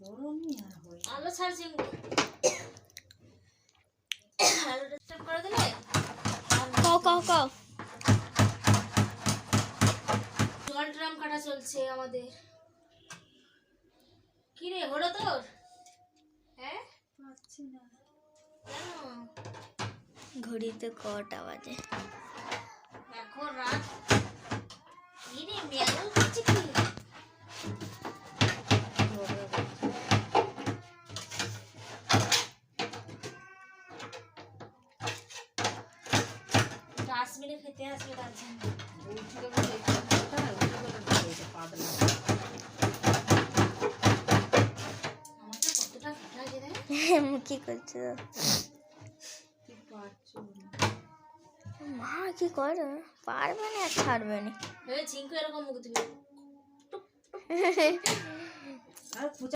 গরমই আর হয় আলো ছাড়ছি আলোটা স্টার্ট করে দিলে কাও জল ড্রাম কাটা চলছে আমাদের। কি রে হলো তোর? হ্যাঁ পাচ্ছি না কেন? ঘড়িতে কটা বাজে? এখন রাত। কি রে মেয়াল করছে কি? ডাস্টবিনে খেতে আসবে তার জন্য। বলছিল বলে এটা পাতলা আমারটা কতটা ফাটা আছে রে? কি করছো? কি পাচ্ছো মা কি করে? পারবে না, ছাড়বে না। ঝিঙ্কু এরকম মুখ দিবি। আর খোঁচা